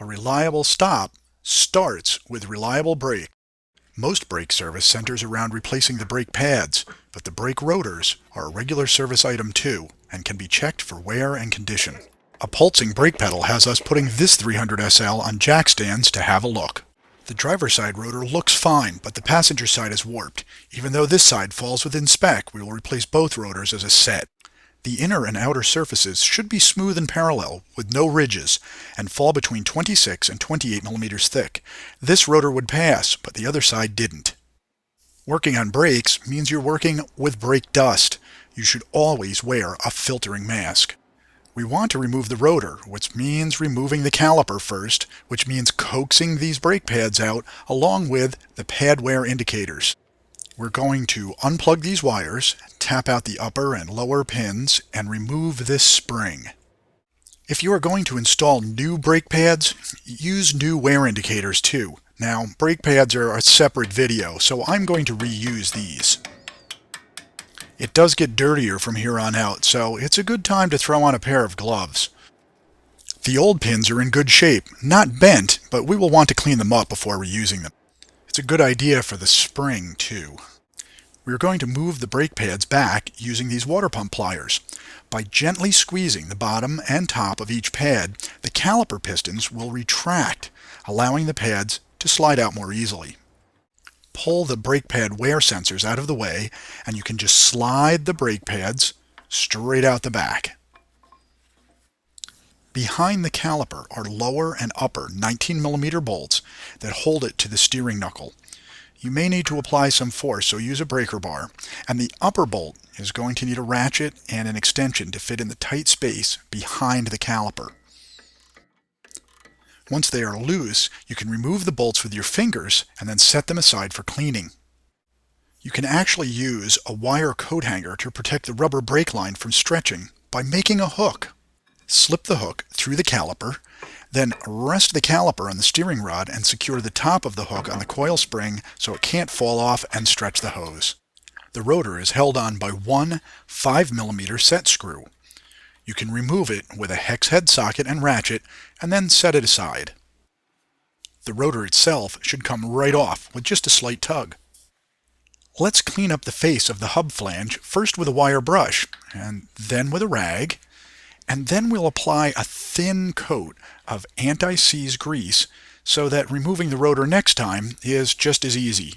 A reliable stop starts with reliable brake. Most brake service centers around replacing the brake pads, but the brake rotors are a regular service item too and can be checked for wear and condition. A pulsing brake pedal has us putting this 300 SL on jack stands to have a look. The driver's side rotor looks fine, but the passenger side is warped. Even though this side falls within spec, we will replace both rotors as a set. The inner and outer surfaces should be smooth and parallel, with no ridges, and fall between 26 and 28 millimeters thick. This rotor would pass, but the other side didn't. Working on brakes means you're working with brake dust. You should always wear a filtering mask. We want to remove the rotor, which means removing the caliper first, which means coaxing these brake pads out along with the pad wear indicators. We're going to unplug these wires, tap out the upper and lower pins, and remove this spring. If you are going to install new brake pads, use new wear indicators too. Now, brake pads are a separate video, so I'm going to reuse these. It does get dirtier from here on out, so it's a good time to throw on a pair of gloves. The old pins are in good shape, not bent, but we will want to clean them up before reusing them. It's a good idea for the spring too. We're going to move the brake pads back using these water pump pliers. By gently squeezing the bottom and top of each pad, the caliper pistons will retract, allowing the pads to slide out more easily. Pull the brake pad wear sensors out of the way, and you can just slide the brake pads straight out the back. Behind the caliper are lower and upper 19 millimeter bolts that hold it to the steering knuckle. You may need to apply some force, so use a breaker bar. And the upper bolt is going to need a ratchet and an extension to fit in the tight space behind the caliper. Once they are loose, you can remove the bolts with your fingers and then set them aside for cleaning. You can actually use a wire coat hanger to protect the rubber brake line from stretching by making a hook. Slip the hook through the caliper, then rest the caliper on the steering rod and secure the top of the hook on the coil spring so it can't fall off and stretch the hose. The rotor is held on by one 5 millimeter set screw. You can remove it with a hex head socket and ratchet and then set it aside. The rotor itself should come right off with just a slight tug. Let's clean up the face of the hub flange, first with a wire brush, and then with a rag, and then we'll apply a thin coat of anti-seize grease so that removing the rotor next time is just as easy.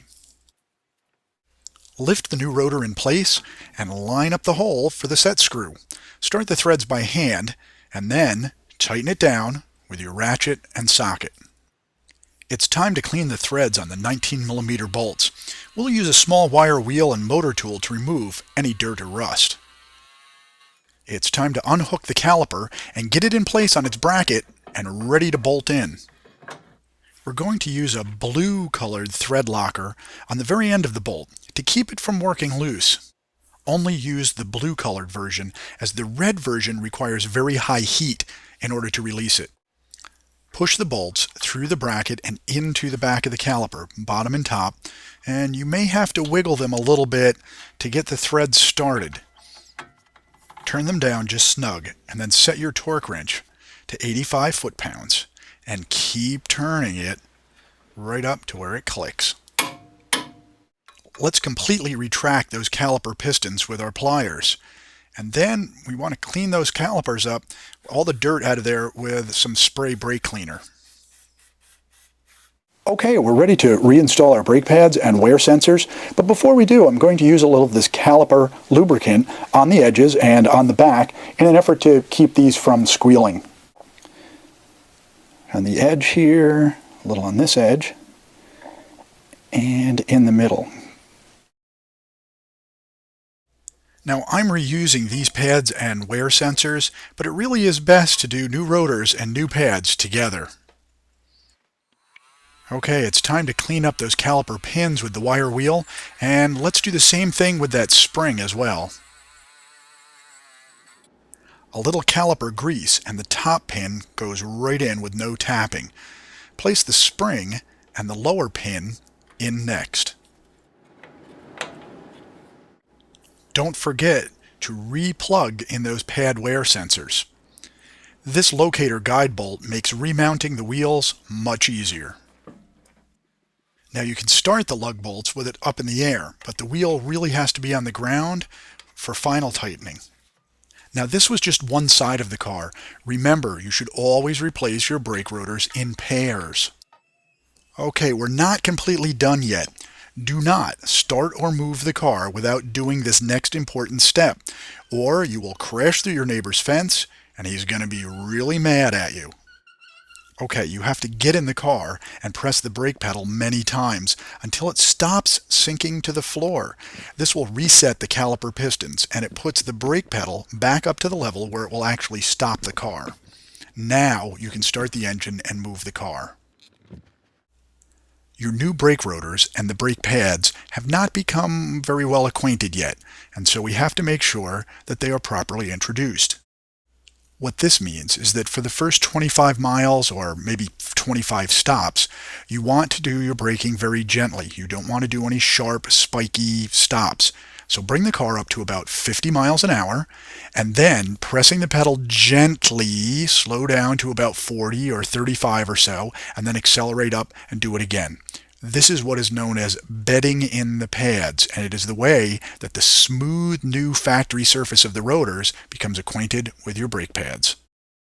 Lift the new rotor in place and line up the hole for the set screw. Start the threads by hand and then tighten it down with your ratchet and socket. It's time to clean the threads on the 19 millimeter bolts. We'll use a small wire wheel and motor tool to remove any dirt or rust. It's time to unhook the caliper and get it in place on its bracket and ready to bolt in. We're going to use a blue colored thread locker on the very end of the bolt to keep it from working loose. Only use the blue colored version, as the red version requires very high heat in order to release it. Push the bolts through the bracket and into the back of the caliper, bottom and top, and you may have to wiggle them a little bit to get the threads started. Turn them down just snug and then set your torque wrench to 85 foot-pounds and keep turning it right up to where it clicks. Let's completely retract those caliper pistons with our pliers. And then we want to clean those calipers up, all the dirt out of there, with some spray brake cleaner. Okay, we're ready to reinstall our brake pads and wear sensors, but before we do, I'm going to use a little of this caliper lubricant on the edges and on the back in an effort to keep these from squealing. On the edge here, a little on this edge, and in the middle. Now, I'm reusing these pads and wear sensors, but it really is best to do new rotors and new pads together. Okay, it's time to clean up those caliper pins with the wire wheel, and let's do the same thing with that spring as well. A little caliper grease and the top pin goes right in with no tapping. Place the spring and the lower pin in next. Don't forget to re-plug in those pad wear sensors. This locator guide bolt makes remounting the wheels much easier. Now you can start the lug bolts with it up in the air, but the wheel really has to be on the ground for final tightening. Now this was just one side of the car. Remember, you should always replace your brake rotors in pairs. Okay, we're not completely done yet. Do not start or move the car without doing this next important step, or you will crash through your neighbor's fence and he's going to be really mad at you. Okay, you have to get in the car and press the brake pedal many times until it stops sinking to the floor. This will reset the caliper pistons and it puts the brake pedal back up to the level where it will actually stop the car. Now you can start the engine and move the car. Your new brake rotors and the brake pads have not become very well acquainted yet, and so we have to make sure that they are properly introduced. What this means is that for the first 25 miles or maybe 25 stops, you want to do your braking very gently. You don't want to do any sharp, spiky stops. So bring the car up to about 50 miles an hour, and then pressing the pedal gently, slow down to about 40 or 35 or so, and then accelerate up and do it again. This is what is known as bedding in the pads, and it is the way that the smooth new factory surface of the rotors becomes acquainted with your brake pads.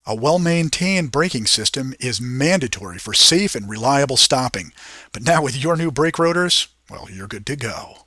A well-maintained braking system is mandatory for safe and reliable stopping, but now with your new brake rotors, well, you're good to go.